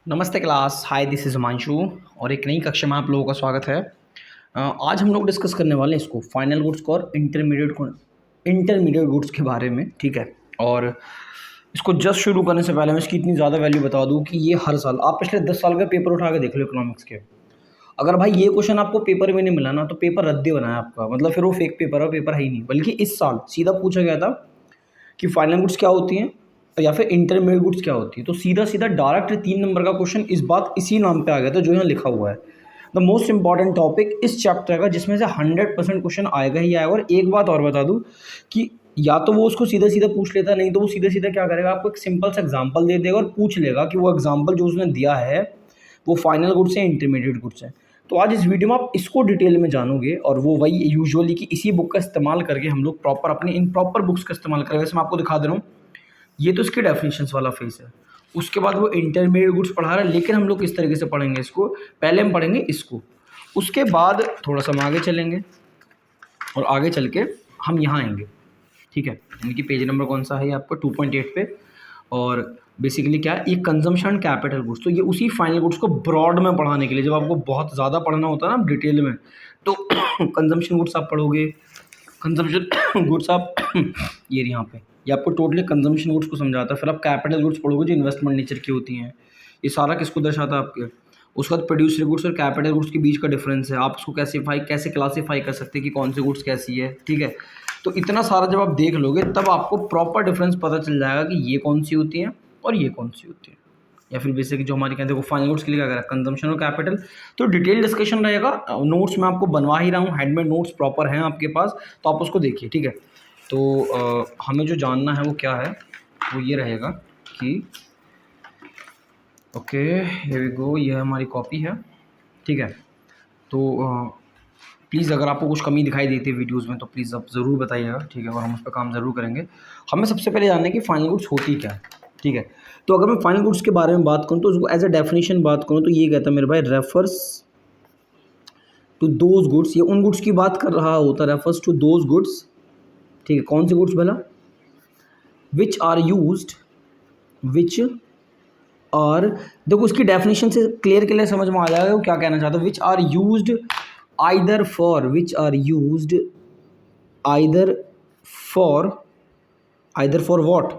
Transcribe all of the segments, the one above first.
नमस्ते class. Hi, this is Himanshu और एक नई कक्षा में आप लोगों का स्वागत है। आज हम लोग डिस्कस करने वाले हैं इसको फाइनल गुड्स को और इंटरमीडिएट गुड्स के बारे में। ठीक है, और इसको जस्ट शुरू करने से पहले मैं इसकी इतनी ज़्यादा वैल्यू बता दूं कि ये हर साल आप पिछले 10 साल का पेपर उठा के देख लो इकोनॉमिक्स के। अगर भाई ये क्वेश्चन आपको पेपर में नहीं मिला ना तो पेपर रद्दी बना है आपका, मतलब फिर वो फेक पेपर है, पेपर है ही नहीं। बल्कि इस साल सीधा पूछा गया था कि फाइनल गुड्स क्या होती हैं या फिर इंटरमीडिएट गुड्स क्या होती है, तो सीधा सीधा डायरेक्ट 3 नंबर का क्वेश्चन इस बात इसी नाम पे आ गया था जो यहाँ लिखा हुआ है। द मोस्ट इंपॉर्टेंट टॉपिक इस चैप्टर का, जिसमें से 100% क्वेश्चन आएगा ही आएगा। और एक बात और बता दूँ कि या तो वो उसको सीधा सीधा पूछ लेता, नहीं तो वो सीधा सीधा क्या करेगा, आपको एक सिंपल सा एग्जाम्पल दे देगा और पूछ लेगा कि वो एग्जाम्पल जो उसने दिया है वो फाइनल गुड्स है इंटरमीडिएट गुड्स है। तो आज इस वीडियो में आप इसको डिटेल में जानोगे, और वो वही यूजुअली कि इसी बुक का इस्तेमाल करके हम लोग प्रॉपर अपने इन प्रॉपर बुक्स का इस्तेमाल करें। वैसे मैं आपको दिखा दे रहा हूँ, ये तो इसके डेफिनेशंस वाला फेस है। उसके बाद वो इंटरमीडिएट गुड्स पढ़ा रहा है, लेकिन हम लोग किस तरीके से पढ़ेंगे इसको, पहले हम पढ़ेंगे इसको, उसके बाद थोड़ा सा हम आगे चलेंगे और आगे चल के हम यहाँ आएंगे। ठीक है, यानी कि पेज नंबर कौन सा है ये आपको 2.8 पे। और बेसिकली क्या है, ये कंजम्पशन कैपिटल गुड्स, तो ये उसी फाइनल गुड्स को ब्रॉड में पढ़ाने के लिए, जब आपको बहुत ज़्यादा पढ़ना होता है ना डिटेल में, तो कंजम्पशन गुड्स आप पढ़ोगे। कंजम्पशन गुड्स आप ये यहाँ पे ये आपको टोटली कंजम्पशन गुड्स को समझाता है। फिर आप कैपिटल गुड्स पढ़ोगे जो इन्वेस्टमेंट नेचर की होती हैं। ये सारा किसको दर्शाता है आपके। उसके बाद प्रोड्यूसर गुड्स और कैपिटल गुड्स के बीच का डिफरेंस है, आप उसको कैसे क्लासीफाई कर सकते हैं कि कौन सी गुड्स कैसी है। ठीक है, तो इतना सारा जब आप देख लोगे तब आपको प्रॉपर डिफरेंस पता चल जाएगा कि ये कौन सी होती हैं और ये कौन सी होती है। या फिर बेसिक जो हमारी कहते हैं फाइनल गुड्स के लिए क्या करें, कंजम्पशन और कैपिटल। तो डिटेल डिस्कशन रहेगा, नोट्स मैं आपको बनवा ही रहा हूँ, हैंडमेड नोट्स प्रॉपर हैं आपके पास, तो आप उसको देखिए। ठीक है, तो हमें जो जानना है वो क्या है, वो ये रहेगा कि ओके हियर वी गो, ये हमारी कॉपी है। ठीक है, तो प्लीज़ अगर आपको कुछ कमी दिखाई देती है वीडियोस में तो प्लीज़ आप ज़रूर बताइएगा। ठीक है, और हम उस पर काम ज़रूर करेंगे। हमें सबसे पहले जानना है कि फाइनल गुड्स होती क्या है। ठीक है, तो अगर मैं फाइनल गुड्स के बारे में बात करूँ तो उसको एज अ डेफिनेशन बात करूँ तो ये कहता है मेरे भाई, रेफर्स टू दोज गुड्स, ये उन गुड्स की बात कर रहा होता है, रेफर्स टू दोज गुड्स। ठीक है, कौन से गुड्स भला, विच आर यूज्ड, विच और देखो उसकी डेफिनेशन से क्लियर समझ में आ जाएगा वो क्या कहना चाहता है। Which are used either for, which are used either for, either for what,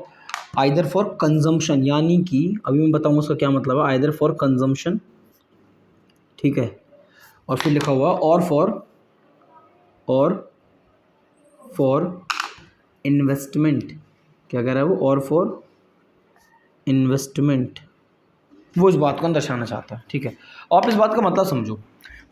either for consumption, यानी कि अभी मैं बताऊंगा उसका क्या मतलब है। आइदर फॉर कंजम्पशन, ठीक है, और फिर लिखा हुआ और फॉर इन्वेस्टमेंट, क्या कह रहा है वो, और फॉर इन्वेस्टमेंट, वो इस बात को दर्शाना चाहता है। ठीक है, आप इस बात का मतलब समझो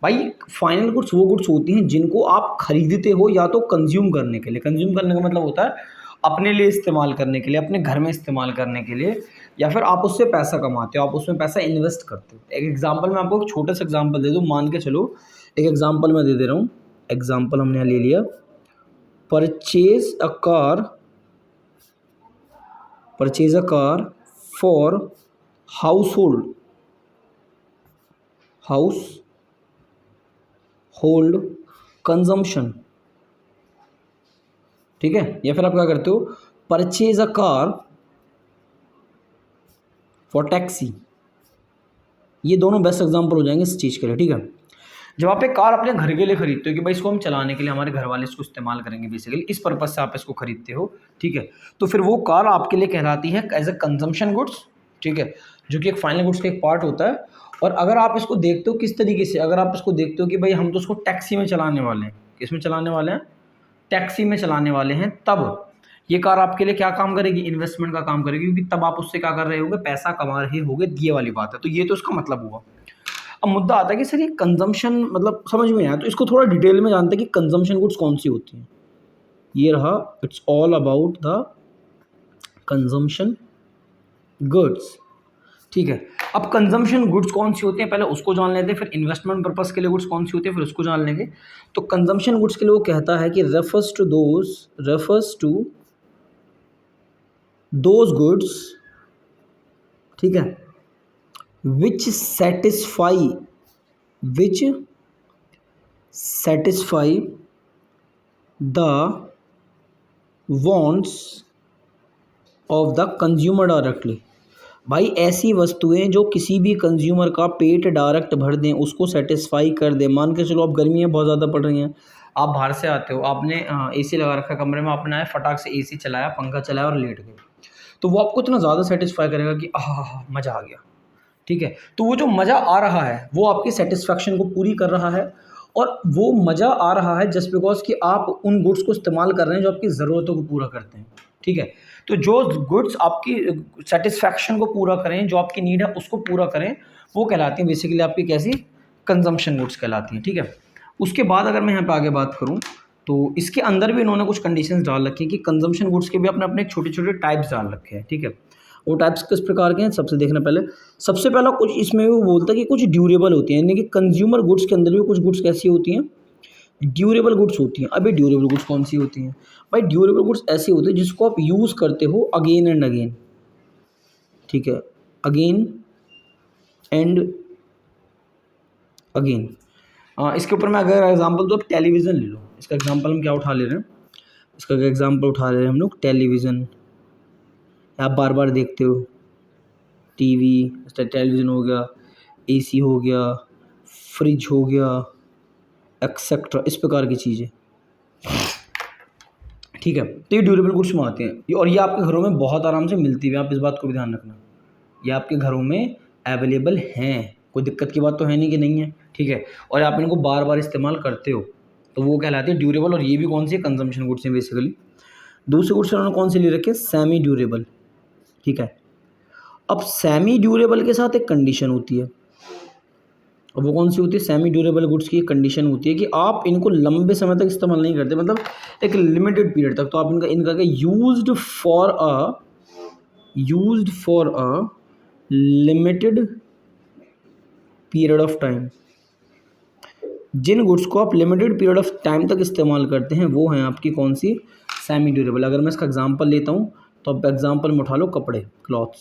भाई, फाइनल गुड्स वो गुड्स होती हैं जिनको आप खरीदते हो या तो कंज्यूम करने के लिए, कंज्यूम करने का मतलब होता है अपने लिए इस्तेमाल करने के लिए, अपने घर में इस्तेमाल करने के लिए, या फिर आप उससे पैसा कमाते हो, आप उसमें पैसा इन्वेस्ट करते हो। एक एग्जांपल मैं आपको एक छोटा सा एग्जांपल दे दूँ, मान के चलो, एक एग्जांपल मैं दे दे रहा हूँ। एग्जांपल हमने यहाँ ले लिया, purchase a car for house hold consumption. ठीक है, या फिर आप क्या करते हो, purchase a car for taxi. ये दोनों बेस्ट एग्जांपल हो जाएंगे इस चीज़ के लिए। ठीक है, जब आप एक कार अपने घर के लिए खरीदते हो कि भाई इसको हम चलाने के लिए, हमारे घर वाले इसको इस्तेमाल करेंगे, बेसिकली इस पर्पज से आप इसको खरीदते हो। ठीक है, तो फिर वो कार आपके लिए कहलाती है एज अ कंजम्पशन गुड्स। ठीक है, जो कि एक फाइनल गुड्स का एक पार्ट होता है। और अगर आप इसको देखते हो किस तरीके से, अगर आप इसको देखते हो कि भाई हम तो उसको टैक्सी में चलाने वाले हैं, किस में चलाने वाले हैं, टैक्सी में चलाने वाले हैं, तब ये कार आपके लिए क्या काम करेगी, इन्वेस्टमेंट का काम करेगी, क्योंकि तब आप उससे क्या कर रहे होगे, पैसा कमा रहे होगे, ये वाली बात है। तो ये तो इसका मतलब हुआ। अब मुद्दा आता है कि सर ये कंजम्पशन मतलब समझ में आया, तो इसको थोड़ा डिटेल में जानते हैं कि कंजम्पशन गुड्स कौन सी होती हैं। ये रहा, it's all about the consumption goods. ठीक है, अब कंजम्पशन गुड्स कौन सी होती हैं पहले उसको जान लेते हैं, फिर इन्वेस्टमेंट पर्पस के लिए गुड्स कौन सी होती है फिर उसको जान लेंगे। तो कंजम्पशन गुड्स के लिए वो कहता है कि रेफर्स टू दोज गुड्स, ठीक है, विच satisfy the wants of the consumer directly। भाई ऐसी वस्तुएं जो किसी भी कंज्यूमर का पेट डायरेक्ट भर दें, उसको सेटिस्फाई कर दें। मान के चलो अब गर्मियाँ बहुत ज़्यादा पड़ रही हैं, आप बाहर से आते हो, आपने एसी लगा रखा है कमरे में, आपने आया फटाक से एसी चलाया, पंखा चलाया और लेट गए, तो वो आपको इतना ज़्यादा सेटिस्फाई करेगा कि मज़ा आ गया। ठीक है, तो वो जो मज़ा आ रहा है वो आपकी सेटिस्फैक्शन को पूरी कर रहा है, और वो मज़ा आ रहा है जस्ट बिकॉज कि आप उन गुड्स को इस्तेमाल कर रहे हैं जो आपकी ज़रूरतों को पूरा करते हैं। ठीक है, तो जो गुड्स आपकी सेटिस्फैक्शन को पूरा करें, जो आपकी नीड है उसको पूरा करें, वो कहलाती हैं बेसिकली आपकी कैसी, कंजम्पशन गुड्स कहलाती हैं। ठीक है, उसके बाद अगर मैं यहाँ पे आगे बात करूँ तो इसके अंदर भी इन्होंने कुछ कंडीशंस डाल रखी हैं कि कंजम्पशन गुड्स के भी अपने अपने छोटे छोटे टाइप्स डाल रखे हैं। ठीक है, वो टाइप्स किस प्रकार के हैं सबसे देखना पहले, सबसे पहला कुछ इसमें वो बोलता है कि कुछ ड्यूरेबल होती हैं, यानी कि कंज्यूमर गुड्स के अंदर भी कुछ गुड्स कैसी होती हैं, ड्यूरेबल गुड्स होती हैं। अभी ड्यूरेबल गुड्स कौन सी होती हैं भाई? ड्यूरेबल गुड्स ऐसी होती है जिसको आप यूज़ करते हो अगेन एंड अगेन। ठीक है, अगेन एंड अगेन। इसके ऊपर मैं अगर एग्जांपल दो, टेलीविज़न ले लो, इसका एग्जांपल हम क्या उठा ले रहे हैं, इसका एग्जांपल उठा रहे हैं हम लोग टेलीविज़न। आप बार बार देखते हो टीवी, टेलीविज़न हो गया, एसी हो गया, फ्रिज हो गया, एक्सेट्रा, इस प्रकार की चीज़ें। ठीक है, तो ये ड्यूरेबल गुड्स में आते हैं, और ये आपके घरों में बहुत आराम से मिलती है, आप इस बात को भी ध्यान रखना। ये आपके घरों में अवेलेबल हैं, कोई दिक्कत की बात तो है नहीं कि नहीं है। ठीक है, और आप इनको बार बार इस्तेमाल करते हो, तो वो कहलाती है ड्यूरेबल, और ये भी कौन सी है, कंजम्पशन गुड्स हैं बेसिकली। दूसरे गुड्स उन्होंने कौन सी ले रखे, सेमी ड्यूरेबल। ठीक है, अब सेमी ड्यूरेबल के साथ एक कंडीशन होती है, और वो कौन सी होती है, सेमी ड्यूरेबल गुड्स की कंडीशन होती है कि आप इनको लंबे समय तक इस्तेमाल नहीं करते, मतलब एक लिमिटेड पीरियड तक, तो आप इनका इनका used for a limited period of time. जिन गुड्स को आप लिमिटेड पीरियड ऑफ टाइम तक इस्तेमाल करते हैं वो हैं आपकी कौन सी, सेमी ड्यूरेबल। अगर मैं इसका एग्जांपल लेता हूँ तो अब एग्जांपल में उठा लो कपड़े, क्लॉथ्स,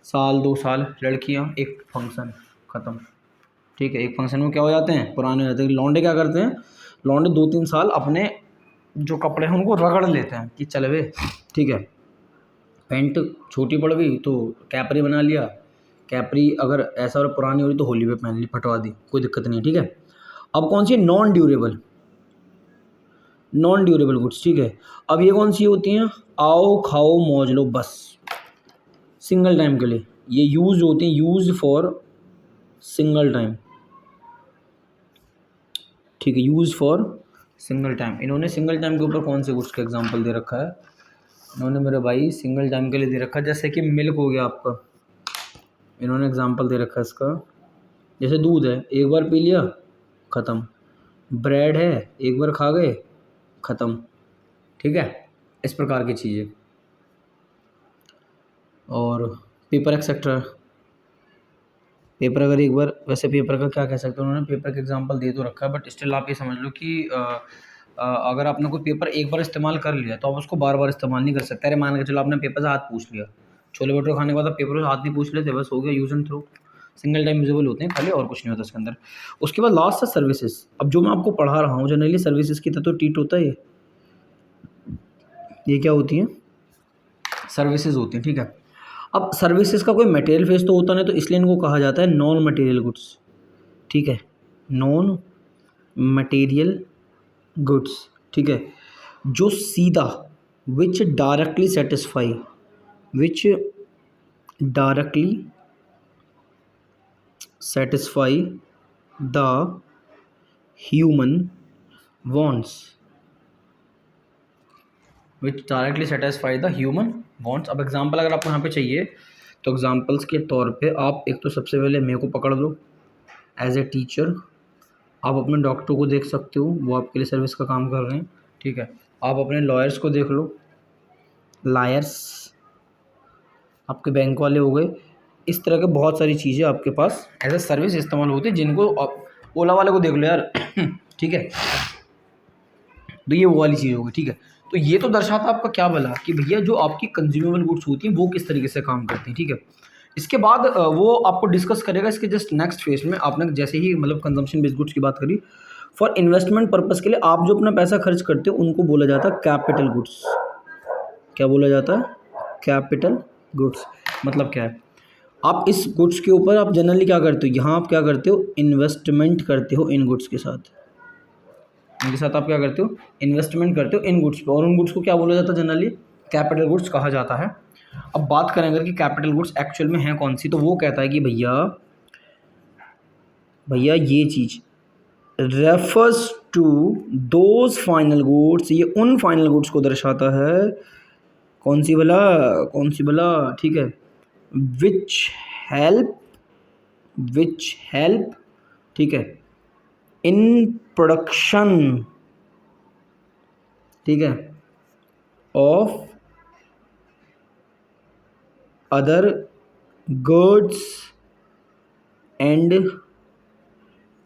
साल 2 साल, लड़कियाँ एक फंक्शन, ख़त्म। ठीक है, एक फंक्शन में क्या हो जाते हैं, पुराने हो जाते हैं। लौंडे क्या करते हैं, लौंडे 2-3 साल अपने जो कपड़े हैं उनको रगड़ लेते हैं कि चल वे। ठीक है, पैंट छोटी पड़ गई तो कैपरी बना लिया, कैपरी अगर ऐसा और पुरानी हो रही तो होली पे पहन ली, फटवा दी, कोई दिक्कत नहीं है। ठीक है, अब कौन सी, नॉन ड्यूरेबल गुड्स। ठीक है, अब ये कौन सी होती हैं, आओ खाओ मौज लो बस, सिंगल टाइम के लिए ये यूज होती हैं, यूज फॉर सिंगल टाइम। ठीक है, यूज फॉर सिंगल टाइम। इन्होंने सिंगल टाइम के ऊपर कौन से गुड्स का एग्जांपल दे रखा है, इन्होंने मेरे भाई सिंगल टाइम के लिए दे रखा है, जैसे कि मिल्क हो गया आपका, इन्होंने एग्जांपल दे रखा है इसका, जैसे दूध है, एक बार पी लिया ख़त्म, ब्रेड है एक बार खा गए ख़त्म। ठीक है, इस प्रकार की चीज़ें, और पेपर एक्सेट्रा। पेपर अगर एक बार, वैसे पेपर का क्या कह सकते हैं, उन्होंने पेपर का एग्जांपल दे तो रखा है, बट स्टिल आप ये समझ लो कि अगर आपने कोई पेपर एक बार इस्तेमाल कर लिया तो आप उसको बार बार इस्तेमाल नहीं कर सकते। अरे मान के चलो आपने पेपर से हाथ पूछ लिया, छोले भटूरे खाने के बाद आप पेपर से हाथ नहीं पूछ लेते, बस हो गया, use and throw, single time usable होते हैं खाली, और कुछ नहीं होता इसके अंदर। उसके बाद लास्ट है सर्विसेज। अब जो मैं आपको पढ़ा रहा हूँ जनरली सर्विसेज की तरह तो ट्रीट होता है, ये क्या होती हैं, सर्विसेज होती हैं। ठीक है, अब सर्विसेज का कोई मटेरियल फेस तो होता नहीं, तो इसलिए इनको कहा जाता है नॉन मटेरियल गुड्स। ठीक है, नॉन मटेरियल गुड्स। ठीक है, जो सीधा, विच directly satisfy the human wants, which directly satisfy the human wants. अब एग्जांपल अगर आपको यहाँ पे चाहिए तो एग्जांपल्स के तौर पे आप एक तो सबसे पहले मेरे को पकड़ लो एज ए टीचर, आप अपने डॉक्टर को देख सकते हो, वो आपके लिए सर्विस का काम कर रहे हैं। ठीक है, आप अपने लॉयर्स को देख लो, लायर्स आपके बैंक वाले हो गए। इस तरह के बहुत सारी चीज़ें आपके पास एज ए सर्विस इस्तेमाल होती है, जिनको आप ओला वाले को देख लो यार। ठीक है, तो ये वो वाली चीज़ होगी। ठीक है, तो ये तो दर्शाता आपका क्या भला कि भैया जो आपकी कंज्यूमेबल गुड्स होती हैं वो किस तरीके से काम करती हैं। ठीक है, इसके बाद वो आपको डिस्कस करेगा इसके जस्ट नेक्स्ट फेज में। आपने जैसे ही मतलब कंजम्पशन बेस्ड गुड्स की बात करी, फॉर इन्वेस्टमेंट पर्पस के लिए आप जो अपना पैसा खर्च करते हो उनको बोला जाता है कैपिटल गुड्स। क्या बोला जाता है, कैपिटल गुड्स। मतलब क्या है, आप इस गुड्स के ऊपर आप जनरली क्या करते हो, यहाँ आप क्या करते हो, इन्वेस्टमेंट करते हो इन गुड्स के साथ, इनके साथ आप क्या करते हो, इन्वेस्टमेंट करते हो इन गुड्स पे, और उन गुड्स को क्या बोला जाता है, जनरली कैपिटल गुड्स कहा जाता है। अब बात करें अगर कि कैपिटल गुड्स एक्चुअल में हैं कौन सी, तो वो कहता है कि भैया भैया ये चीज़ refers to those final goods, ये उन फाइनल गुड्स को दर्शाता है, कौन सी भला, कौन सी भला, ठीक है, विच हेल्प, विच हेल्प, ठीक है, इन प्रोडक्शन, ठीक है, of other goods and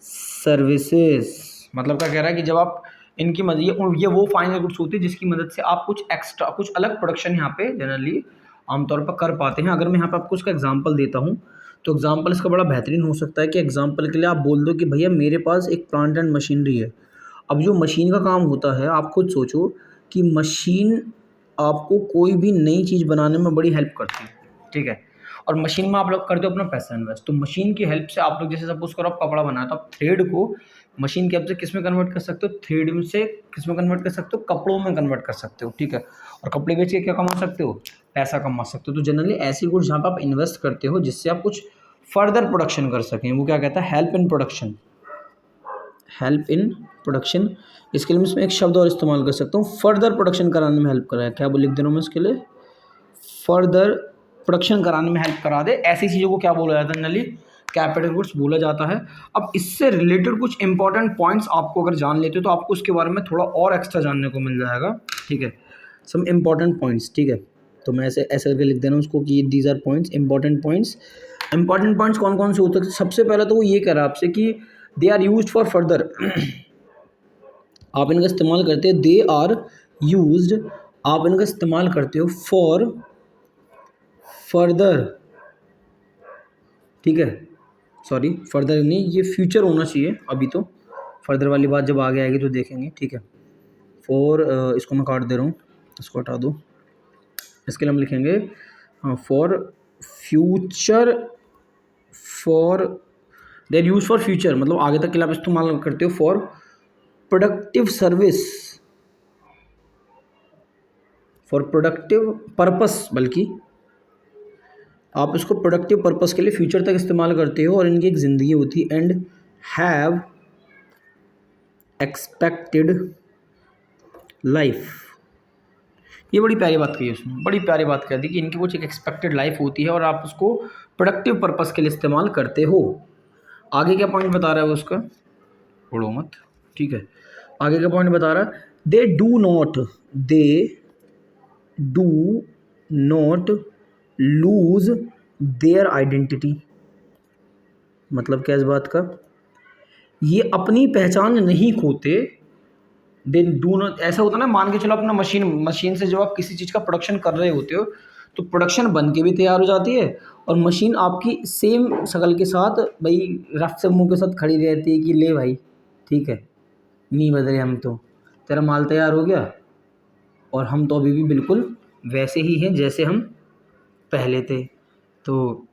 services. मतलब क्या कह रहा है कि जब आप इनकी मदद, ये वो फाइनल गुड्स होती है जिसकी मदद से आप कुछ एक्स्ट्रा, कुछ अलग प्रोडक्शन यहाँ पे जनरली आमतौर पर कर पाते हैं। अगर मैं यहाँ पे आपको उसका एग्जांपल देता हूँ, तो एग्जांपल इसका बड़ा बेहतरीन हो सकता है कि एग्जांपल के लिए आप बोल दो कि भैया मेरे पास एक प्लांट एंड मशीनरी है। अब जो मशीन का काम होता है, आप खुद सोचो कि मशीन आपको कोई भी नई चीज़ बनाने में बड़ी हेल्प करती है, ठीक है, और मशीन में आप लोग करते हो अपना पैसा इन्वेस्ट, तो मशीन की हेल्प से आप लोग, जैसे सपोज करो आप कपड़ा बनाए, तो आप थ्रेड को मशीन की हेल्प से किस में कन्वर्ट कर सकते हो, थ्रेड में से किस में कन्वर्ट कर सकते हो, कपड़ों में कन्वर्ट कर सकते हो, ठीक है, और कपड़े बेच के क्या कमा सकते हो, पैसा कमा सकते हो। तो जनरली ऐसी गुड्स जहाँ पर आप इन्वेस्ट करते हो जिससे आप कुछ फर्दर प्रोडक्शन कर सकें, वो क्या कहता है, help in production, help in production. इसके लिए मैं इसमें एक शब्द और इस्तेमाल कर सकता हूँ, फर्दर प्रोडक्शन कराने में हेल्प कराए, क्या बोल लिख दे रहा हूँ मैं इसके लिए, फर्दर प्रोडक्शन कराने में हेल्प करा दे, ऐसी चीज़ों को क्या बोला जाता है, जनरली कैपिटल गुड्स बोला जाता है। अब इससे रिलेटेड कुछ इंपॉर्टेंट पॉइंट्स आपको अगर जान लेते हो तो आपको उसके बारे में थोड़ा और एक्स्ट्रा जानने को मिल जाएगा, ठीक है, सम इंपॉर्टेंट पॉइंट्स, ठीक है, तो मैं ऐसे ऐसे करके लिख देना उसको कि these are points, important points. Important points कौन कौन से होते हैं, सबसे पहले तो वो ये कह रहा है आपसे कि they are use for further, आप इनका इस्तेमाल करते हो, दे आर यूज्ड, आप इनका इस्तेमाल करते हो फॉर फर्दर, ठीक है, सॉरी फर्दर नहीं, ये फ्यूचर होना चाहिए, अभी तो फर्दर वाली बात जब आगे आएगी तो देखेंगे, ठीक है, फॉर, इसको मैं काट दे रहा हूँ, इसको हटा दो, इसके लिए हम लिखेंगे for future, for there use for future, मतलब आगे तक के लिए आप इस्तेमाल करते हो for productive service, for productive purpose, बल्कि आप इसको प्रोडक्टिव पर्पस के लिए फ्यूचर तक इस्तेमाल करते हो, और इनकी एक ज़िंदगी होती है, एंड हैव एक्सपेक्टेड लाइफ। ये बड़ी प्यारी बात कही है उसने, बड़ी प्यारी बात कह दी कि इनकी कुछ एक एक्सपेक्टेड लाइफ होती है और आप उसको प्रोडक्टिव पर्पस के लिए इस्तेमाल करते हो। आगे क्या पॉइंट बता रहा है वो उसका, छोड़ो मत, ठीक है, आगे का पॉइंट बता रहा है, दे do not, they do not lose their identity. मतलब क्या इस बात का, ये अपनी पहचान नहीं खोते, दे डू नॉट, ऐसा होता है ना, मान के चलो अपना मशीन से जब आप किसी चीज़ का प्रोडक्शन कर रहे होते हो तो प्रोडक्शन बन के भी तैयार हो जाती है, और मशीन आपकी सेम शक्ल के साथ भाई रफ से मुंह के साथ खड़ी रहती है कि ले भाई ठीक है, नहीं बदले हम तो, तेरा माल तैयार हो गया, और हम तो अभी भी बिल्कुल वैसे ही हैं जैसे हम पहले थे। तो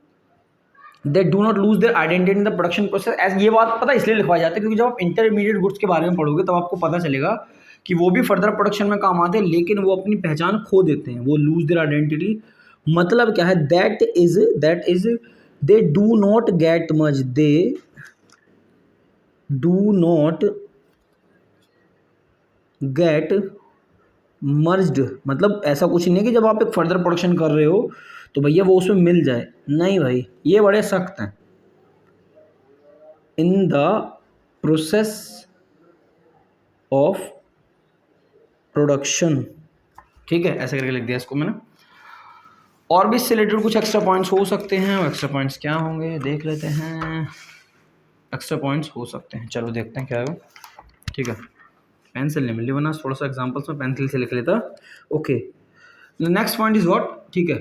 they do not lose their identity in the production process, as ये बात पता इसलिए लिखवाई जाती है क्योंकि जब आप इंटरमीडिएट गुड्स के बारे में पढ़ोगे तब आपको पता चलेगा कि वो भी फर्दर प्रोडक्शन में काम आते हैं, लेकिन वो अपनी पहचान खो देते हैं, वो लूज देयर आइडेंटिटी। मतलब क्या है, that is they do not get much, they do not gate merged. मतलब ऐसा कुछ नहीं है कि जब आप एक फर्दर प्रोडक्शन कर रहे हो तो भैया वो उसमें मिल जाए, नहीं भाई, ये बड़े सख्त हैं। In the process of production, ठीक है, ऐसे करके लिख दिया इसको मैंने। और भी इससे रिलेटेड कुछ एक्स्ट्रा पॉइंट्स हो सकते हैं, और एक्स्ट्रा पॉइंट्स क्या होंगे देख लेते हैं। एक्स्ट्रा पॉइंट्स हो सकते हैं, चलो देखते हैं क्या है, ठीक है, पेंसिल नहीं मिली वरना थोड़ा सा एग्जांपल्स में पेंसिल से लिख लेता। Okay, next point is what, ठीक है,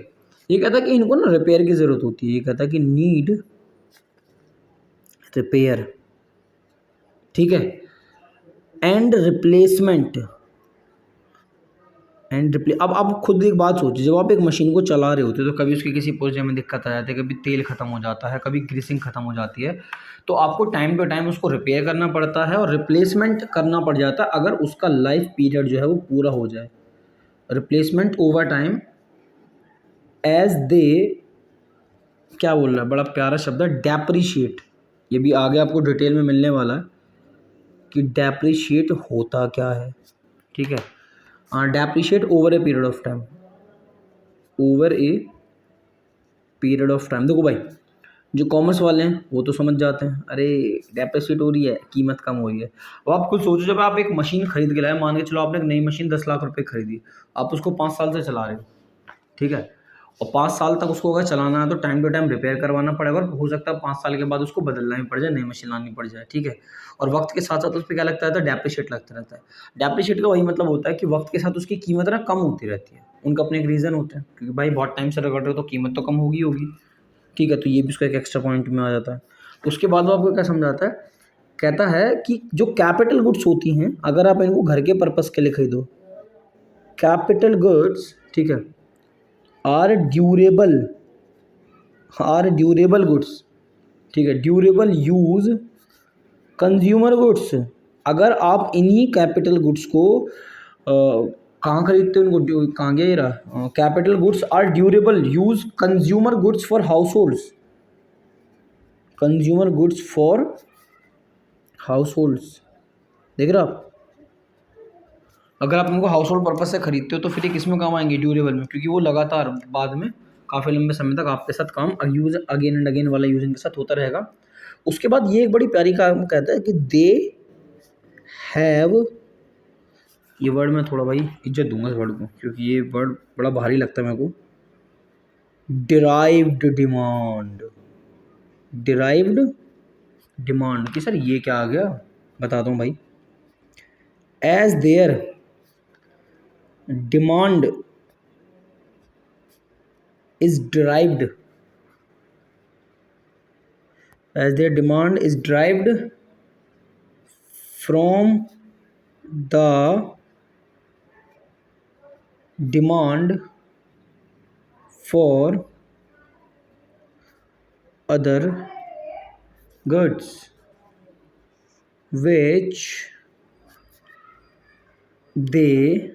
ये कहता है कि इनको ना रिपेयर की ज़रूरत होती है, ये कहता है कि नीड रिपेयर, ठीक है, एंड रिप्लेसमेंट, एंड रिप्ले अब आप खुद एक बात सोचिए, जब आप एक मशीन को चला रहे होते हो तो कभी उसकी किसी पुर्जे में दिक्कत आ जाती है, कभी तेल ख़त्म हो जाता है, कभी ग्रीसिंग ख़त्म हो जाती है, तो आपको टाइम टू टाइम उसको रिपेयर करना पड़ता है और रिप्लेसमेंट करना पड़ जाता है अगर उसका लाइफ पीरियड जो है वो पूरा हो जाए। Replacement over time as they, क्या बोल रहा है, बड़ा प्यारा शब्द है, डेप्रिशिएट। ये भी आगे आपको डिटेल में मिलने वाला है कि डेप्रिशिएट होता क्या है, ठीक है। Depreciate over a period of time, over a period of time. देखो भाई, जो कॉमर्स वाले हैं वो तो समझ जाते हैं, अरे डेप्रिशिएट हो रही है, कीमत कम हो रही है। अब आप खुद सोचो, जब आप एक मशीन खरीद के लाए, मान के चलो आपने एक नई मशीन 10 लाख रुपए खरीदी, आप उसको 5 साल से चला रहे हो, ठीक है, और 5 साल तक उसको अगर चलाना है तो टाइम टू टाइम रिपेयर करवाना पड़ेगा, और हो सकता है 5 साल के बाद उसको बदलना भी पड़ जाए, नई मशीन लानी पड़ जाए, ठीक है। और वक्त के साथ साथ उस पर क्या लगता रहता है, डेप्रिशिएट लगता रहता है। डेप्रिशिएट का वही मतलब होता है कि वक्त के साथ उसकी कीमत ना कम होती रहती है। उनका अपने एक रीज़न होते हैं, क्योंकि भाई बहुत टाइम से रगड़ रहे हो तो कीमत तो कम होगी होगी, ठीक है। तो ये भी उसका एक एक्स्ट्रा पॉइंट में आ जाता है। उसके बाद वो आपको क्या समझाता है, कहता है कि जो कैपिटल गुड्स होती हैं, अगर आप इनको घर के पर्पस के लिए खरीदो, कैपिटल गुड्स, ठीक है, आर ड्यूरेबल, गुड्स, ठीक है, ड्यूरेबल यूज कंज्यूमर गुड्स। अगर आप इन्हीं कैपिटल गुड्स को कहाँ खरीदते हो, उनको कहाँ गया ये रहा, capital goods are durable use consumer goods for households, consumer goods for households, देख रहे हो आप। अगर आप इनको हाउस होल्ड पर्पज से खरीदते हो तो फिर ये किस में काम आएंगे, ड्यूरेबल में, क्योंकि वो लगातार बाद में काफ़ी लंबे समय तक आपके साथ काम यूज अगेन एंड अगेन वाला यूजिंग के साथ होता रहेगा। उसके बाद ये एक बड़ी प्यारी काम कहता है कि दे हैव, ये वर्ड मैं थोड़ा भाई इज्जत दूंगा इस वर्ड को, क्योंकि ये वर्ड बड़ा भारी लगता है मेरे को। डिराइव्ड डिमांड, डिराइव्ड डिमांड कि सर ये क्या आ गया, बताता हूँ भाई। As their demand is derived, as their demand is derived from the demand for other goods which they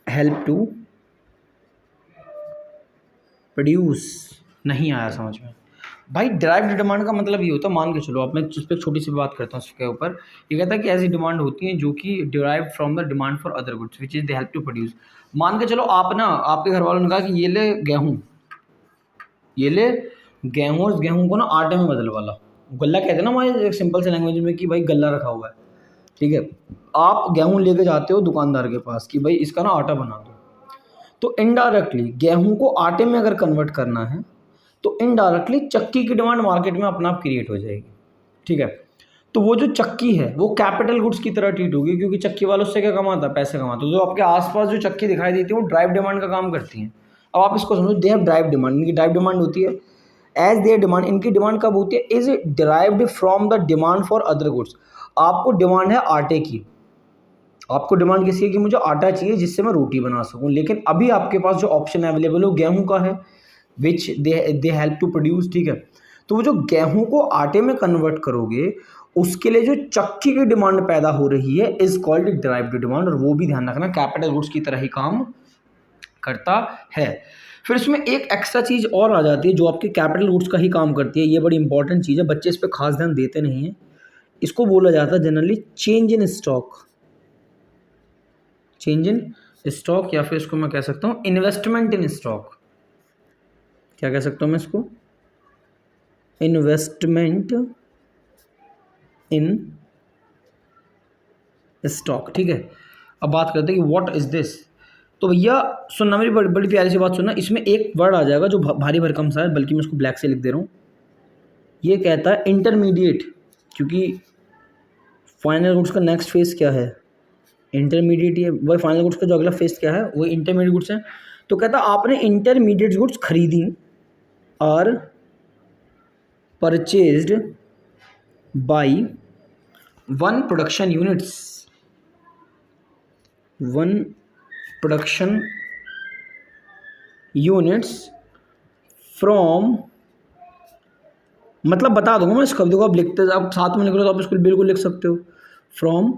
help to produce. नहीं आया समझ में भाई। डिराइव्ड डिमांड का मतलब ये होता है, मान के चलो आप, मैं जिस पर छोटी सी बात करता हूँ उसके ऊपर, ये कहता है कि ऐसी डिमांड होती है जो कि derived from the demand for other goods which is they help to produce. मान के चलो आप ना, आपके घर वालों ने कहा कि ये ले गेहूँ, ये ले गेहूँ, इस गेहूँ को ना आटे में बदल वाला, गल्ला कहते हैं ना हमारे सिंपल से लैंग्वेज में कि भाई गल्ला रखा हुआ है, ठीक है। आप गेहूँ लेके जाते हो दुकानदार के पास कि भाई इसका ना आटा बना दो, तो इनडायरेक्टली गेहूं को आटे में अगर कन्वर्ट करना है तो इनडायरेक्टली चक्की की डिमांड मार्केट में अपना आप क्रिएट हो जाएगी, ठीक है। तो वो जो चक्की है वो कैपिटल गुड्स की तरह ट्रीट होगी, क्योंकि चक्की वालों से क्या कमाता है, पैसे कमाता है। जो आपके आसपास जो चक्की दिखाई देती है वो ड्राइव डिमांड का काम करती हैं। अब आप इसको समझो, दे हैव ड्राइव डिमांड, इनकी ड्राइव डिमांड होती है। एज देयर डिमांड, इनकी डिमांड कब होती है, is derived from the demand for other goods. आपको डिमांड है आटे की, आपको डिमांड किसी है कि मुझे आटा चाहिए जिससे मैं रोटी बना सकूं, लेकिन अभी आपके पास जो ऑप्शन अवेलेबल है वो गेहूं का है, विच दे हेल्प टू प्रोड्यूस, ठीक है। तो वो जो गेहूं को आटे में कन्वर्ट करोगे उसके लिए जो चक्की की डिमांड पैदा हो रही है इज कॉल्ड डिराइव्ड डिमांड, और वो भी ध्यान रखना कैपिटल गुड्स की तरह ही काम करता है। फिर इसमें एक एक्स्ट्रा चीज़ और आ जाती है जो आपके कैपिटल गुड्स का ही काम करती है, ये बड़ी इंपॉर्टेंट चीज़ है, बच्चे इस पर खास ध्यान देते नहीं हैं। इसको बोला जाता है generally change in stock, change in stock, या फिर इसको मैं कह सकता हूँ इन्वेस्टमेंट इन स्टॉक। क्या कह सकता हूँ मैं इसको, इन्वेस्टमेंट इन स्टॉक, ठीक है। अब बात करते हैं कि व्हाट इज दिस। तो भैया सुनना, मेरी बड़ी बड़ी प्यारी सी बात सुनना, इसमें एक वर्ड आ जाएगा जो भारी भरकम सा है, बल्कि मैं उसको ब्लैक से लिख दे रहा हूँ। ये कहता है इंटरमीडिएट, क्योंकि फाइनल गुड्स का नेक्स्ट फेज क्या है, इंटरमीडिएट। ये वही फाइनल गुड्स का जो अगला फेज क्या है वो इंटरमीडिएट गुड्स है। तो कहता है आपने इंटरमीडिएट गुड्स खरीदी और purchased bye one production units, one production units from, मतलब बता दूंगा मैं इस शब्द को, आप लिखते आप साथ में लिख रहे हो तो आप इसको बिल्कुल लिख सकते हो, from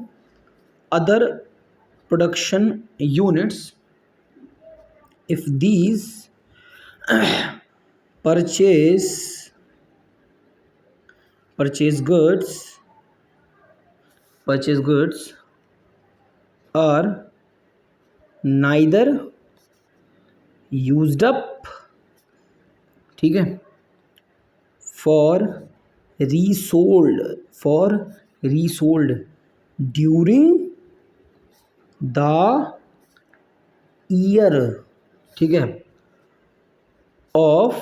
other production units if these purchase goods are neither used up, ठीक है, for resold during the year, ठीक है, of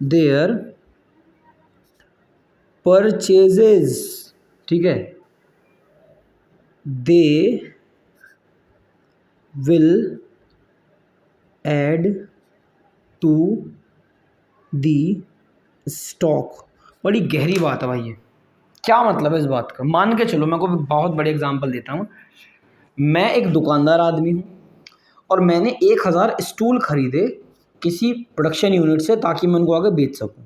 their purchases, ठीक है, they will add to the stock। बड़ी गहरी बात है भाई ये। क्या मतलब है इस बात का? मान के चलो, मैं को बहुत बड़े एग्जांपल देता हूँ। मैं एक दुकानदार आदमी हूँ और मैंने 1000 स्टूल खरीदे किसी प्रोडक्शन यूनिट से ताकि मैं उनको आगे बेच सकूँ।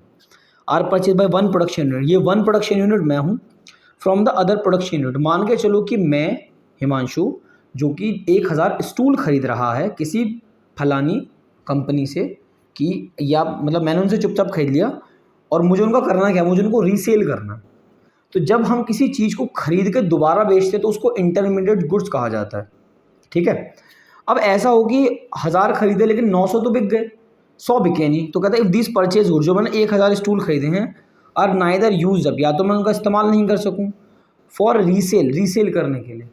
Are purchase by one production unit, ये वन प्रोडक्शन यूनिट मैं हूँ, from the other production unit. मान के चलो कि मैं हिमांशु जो कि 1000 स्टूल खरीद रहा है किसी फलानी कंपनी से, कि या मतलब मैंने उनसे चुपचाप खरीद लिया और मुझे उनका करना क्या, मुझे उनको रीसेल करना। तो जब हम किसी चीज़ को खरीद के दोबारा बेचते तो उसको इंटरमीडिएट गुड्स कहा जाता है, ठीक है। अब ऐसा हो कि 1000 खरीदे लेकिन 900 तो बिक गए, 100 बिके नहीं, तो कहता है इफ दिस परचेज गुड्स, जो मैंने 1000 स्टूल खरीदे हैं, आर नाइदर यूज अप, या तो मैं उनका इस्तेमाल नहीं कर सकूँ, फॉर रीसेल करने के लिए।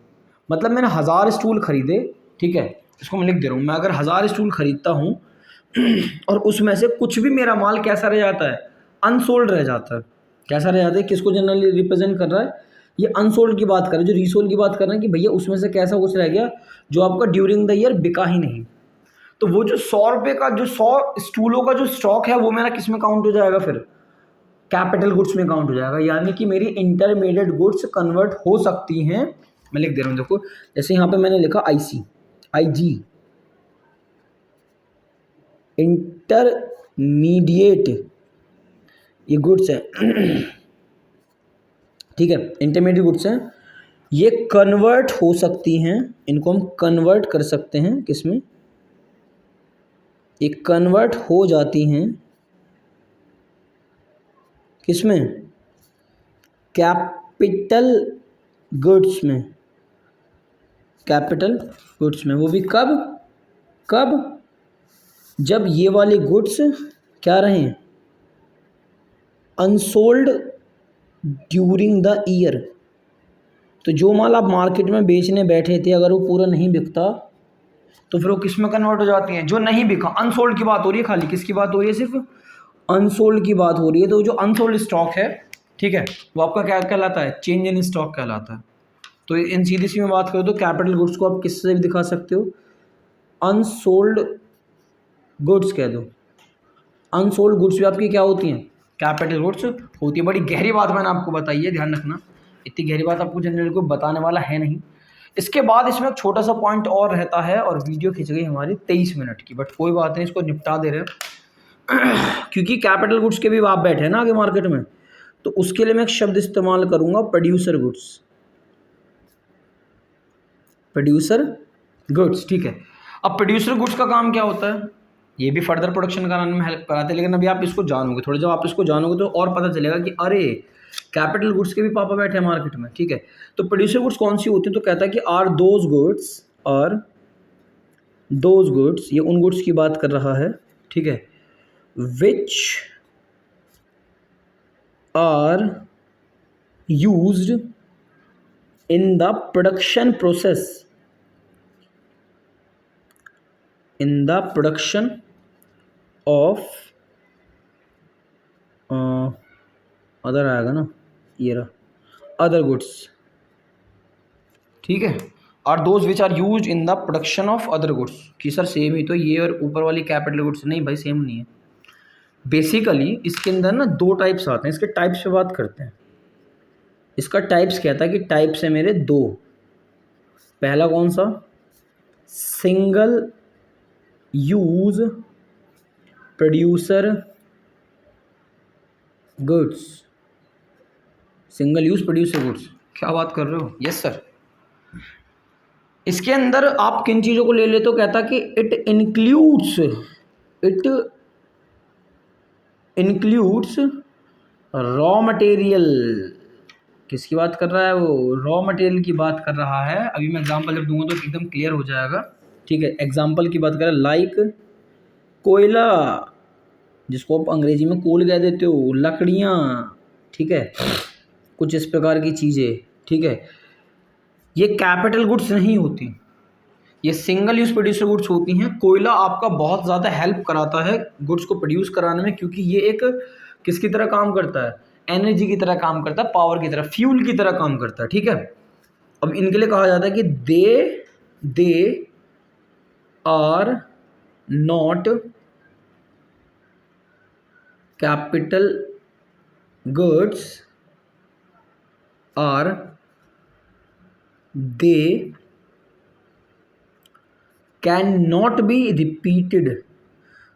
मतलब मैंने 1000 स्टूल खरीदे, ठीक है, इसको मैं लिख दे रहा हूँ। मैं अगर 1000 स्टूल खरीदता हूँ और उसमें से कुछ भी मेरा माल कैसा रह जाता है, अनसोल्ड रह जाता है। कैसा रह जाता है, किसको जनरली रिप्रेजेंट कर रहा है, ये अनसोल्ड की बात कर रहा है, जो रीसोल्ड की बात कर रहे हैं कि भैया उसमें से कैसा कुछ रह गया जो आपका ड्यूरिंग द ईयर बिका ही नहीं। तो वो जो 100 रुपये का, जो 100 स्टूलों का जो स्टॉक है, वो मेरा किस में काउंट हो जाएगा, फिर कैपिटल गुड्स में काउंट हो जाएगा। यानी कि मेरी इंटरमीडिएट गुड्स कन्वर्ट हो सकती हैं। मैं लिख दे रहा हूँ, देखो, जैसे यहाँ पे मैंने लिखा IG, इंटरमीडिएट ये गुड्स है, ठीक है, इंटरमीडिएट गुड्स हैं, ये कन्वर्ट हो सकती हैं, इनको हम कन्वर्ट कर सकते हैं किसमें, ये कन्वर्ट हो जाती हैं किसमें, कैपिटल गुड्स में, कैपिटल गुड्स में। वो भी कब जब ये वाले गुड्स क्या रहें, अनसोल्ड ड्यूरिंग द ईयर। तो जो माल आप मार्केट में बेचने बैठे थे, अगर वो पूरा नहीं बिकता तो फिर वो किस में कन्वर्ट हो जाती हैं, जो नहीं बिका। अनसोल्ड की बात हो रही है, खाली किसकी बात हो रही है, सिर्फ अनसोल्ड की बात हो रही है। तो जो अनसोल्ड स्टॉक है, ठीक है, वो आपका क्या कहलाता है, चेंज इन स्टॉक कहलाता है। तो इन सीधी सी में बात करो तो कैपिटल गुड्स को आप किससे भी दिखा सकते हो, अनसोल्ड गुड्स कह दो। अनसोल्ड गुड्स भी आपकी क्या होती हैं, कैपिटल गुड्स होती है। बड़ी गहरी बात मैंने आपको बताई है, ध्यान रखना, इतनी गहरी बात आपको जनरली कोई बताने वाला है नहीं। इसके बाद इसमें एक छोटा सा पॉइंट और रहता है, और वीडियो खिंच गई हमारी 23 मिनट की, बट कोई बात नहीं, इसको निपटा दे रहे हैं क्योंकि कैपिटल गुड्स के भी आप बैठे हैं ना आगे मार्केट में, तो उसके लिए मैं एक शब्द इस्तेमाल करूंगा, प्रोड्यूसर गुड्स, ठीक है। अब प्रोड्यूसर गुड्स का काम क्या होता है, ये भी फर्दर प्रोडक्शन कराने में हेल्प कराते हैं, लेकिन अभी आप इसको जानोगे थोड़ा, जब आप इसको जानोगे तो और पता चलेगा कि अरे कैपिटल गुड्स के भी पापा बैठे हैं मार्केट में, ठीक है। तो प्रोड्यूसर गुड्स कौन सी होती है, तो कहता है कि आर दोज गुड्स, ये उन गुड्स की बात कर रहा है, ठीक है, which are used in the production of other आएगा ना, ये रहा, अदर गुड्स, ठीक है। Are those which are use in the production of other goods, कि सर सेम ही तो ये और ऊपर वाली कैपिटल गुड्स, नहीं भाई सेम नहीं है। बेसिकली इसके अंदर ना 2 टाइप्स आते हैं, इसके टाइप्स पे बात करते हैं। इसका टाइप्स कहता है कि टाइप्स है मेरे 2, पहला कौन सा? Single use producer goods. Single use producer goods, क्या बात कर रहे हो? Yes sir. इसके अंदर आप किन चीज़ों को ले लेते हो? कहता कि इट इंक्लूड्स रॉ मटेरियल। किसकी बात कर रहा है वो? रॉ मटेरियल की बात कर रहा है। अभी मैं एग्जांपल जब दूंगा तो एकदम क्लियर हो जाएगा। ठीक है, एग्जांपल की बात करें, लाइक कोयला, जिसको आप अंग्रेजी में कोल कह देते हो, लकड़ियाँ, ठीक है, कुछ इस प्रकार की चीज़ें। ठीक है, ये कैपिटल गुड्स नहीं होती, ये सिंगल यूज प्रोड्यूसर गुड्स होती हैं। कोयला आपका बहुत ज़्यादा हेल्प कराता है गुड्स को प्रोड्यूस कराने में, क्योंकि ये एक किसकी तरह काम करता है? एनर्जी की तरह काम करता है, पावर की तरह, फ्यूल की तरह काम करता है। ठीक है, अब इनके लिए कहा जाता है कि they are not capital goods, are they can not be repeated.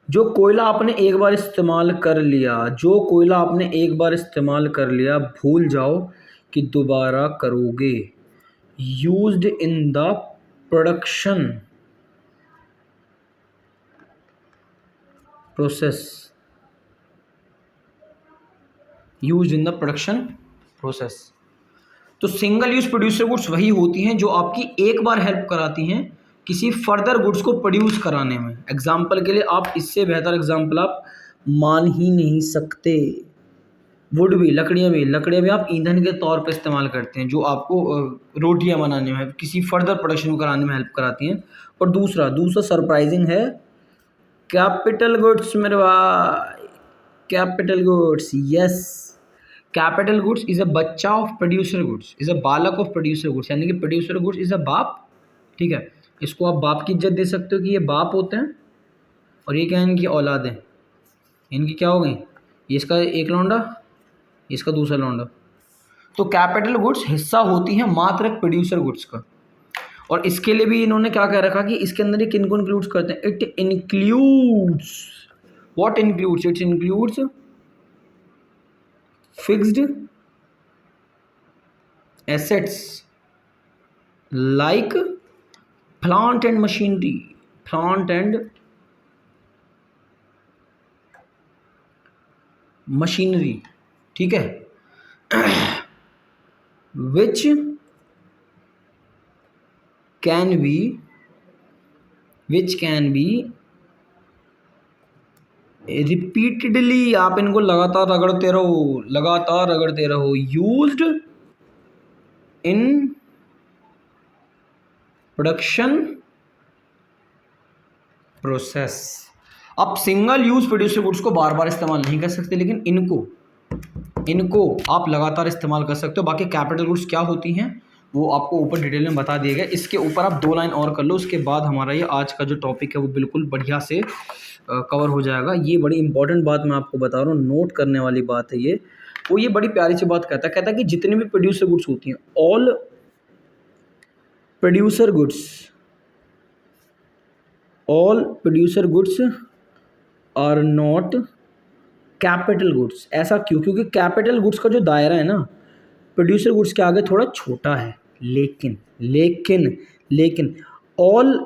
जो कोयला आपने एक बार इस्तेमाल कर लिया, जो कोयला आपने एक बार इस्तेमाल कर लिया, भूल जाओ कि दोबारा करोगे। Used in the production process, used in the production process. तो सिंगल यूज प्रोड्यूसर गुड्स वही होती हैं जो आपकी एक बार हेल्प कराती हैं किसी फर्दर गुड्स को प्रोड्यूस कराने में। एग्जाम्पल के लिए आप इससे बेहतर एग्जाम्पल आप मान ही नहीं सकते। वुड भी, लकड़ियाँ भी आप ईंधन के तौर पर इस्तेमाल करते हैं, जो आपको रोटियां बनाने में, किसी फर्दर प्रोडक्शन को कराने में हेल्प कराती हैं। और दूसरा सरप्राइजिंग है, कैपिटल गुड्स मेरे भाई, capital goods. Yes, capital goods is a बच्चा of producer goods, is a बालक ऑफ प्रोड्यूसर गुड्स, यानी कि प्रोड्यूसर गुड्स इज अ बाप। ठीक है, इसको आप बाप की इज्जत दे सकते हो कि ये बाप होते हैं, और ये क्या है? इनकी औलादें। इनकी क्या हो गई? ये इसका एक लौंडा, इसका दूसरा लौंडा। तो कैपिटल गुड्स हिस्सा होती हैं मात्र एक प्रोड्यूसर गुड्स का। और इसके लिए भी इन्होंने क्या कह रखा कि इसके अंदर ये किनको इंक्लूड्स करते हैं? It includes, what includes? It includes fixed assets like plant and machinery, plant and machinery. ठीक है, विच कैन बी रिपीटेडली, आप इनको लगातार रगड़ते रहो, यूज्ड इन प्रोडक्शन प्रोसेस। आप सिंगल यूज प्रोड्यूसर गुड्स को बार बार इस्तेमाल नहीं कर सकते, लेकिन इनको आप लगातार इस्तेमाल कर सकते हो। बाकी कैपिटल गुड्स क्या होती हैं वो आपको ऊपर डिटेल में बता दिए गए। इसके ऊपर आप 2 लाइन और कर लो, उसके बाद हमारा ये आज का जो टॉपिक है वो बिल्कुल बढ़िया से कवर हो जाएगा। ये बड़ी इंपॉर्टेंट बात मैं आपको बता रहा हूँ, नोट करने वाली बात है ये। वो ये बड़ी प्यारी सी बात कहता है कि जितने भी प्रोड्यूसर गुड्स होती हैं, all producer goods are not capital goods. ऐसा क्यों? क्योंकि कैपिटल गुड्स का जो दायरा है ना, प्रोड्यूसर गुड्स के आगे थोड़ा छोटा है। लेकिन ऑल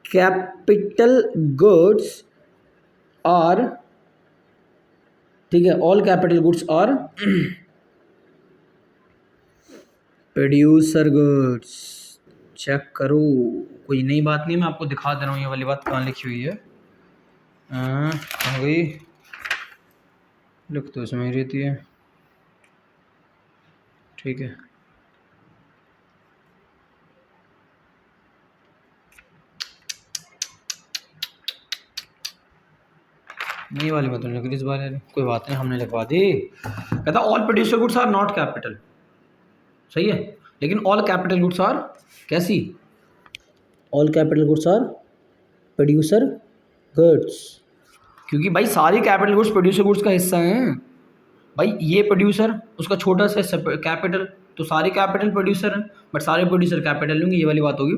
कैपिटल गुड्स आर, ठीक है, all capital goods are producer goods. Check करो, कोई नई बात नहीं, मैं आपको दिखा दे रहा हूँ ये वाली बात कहाँ लिखी हुई है। कहाँ गई? लिख तो इसमें ही रहती है। ठीक है, नई वाली बात नहीं लिख इस बार, कोई बात नहीं, हमने लिखवा दी। कहता all producer goods are not capital, सही है, लेकिन ऑल कैपिटल गुड्स आर कैसी? All capital goods are producer goods, क्योंकि भाई सारी कैपिटल गुड्स प्रोड्यूसर गुड्स का हिस्सा हैं। भाई ये प्रोड्यूसर, उसका छोटा सा कैपिटल, तो सारे कैपिटल प्रोड्यूसर हैं, बट सारे प्रोड्यूसर कैपिटल लेंगे, ये वाली बात होगी।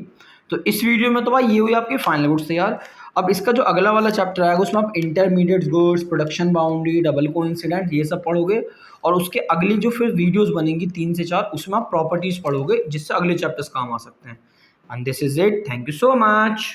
तो इस वीडियो में तो भाई ये हुई आपकी फाइनल गुड्स तैयार। अब इसका जो अगला वाला चैप्टर आएगा उसमें आप intermediate goods, production boundary, double coincident, ये सब पढ़ोगे। और उसके अगली जो फिर वीडियोस बनेंगी 3 से 4, उसमें आप प्रॉपर्टीज पढ़ोगे, जिससे अगले चैप्टर्स काम आ सकते हैं। And this is it, thank you so much.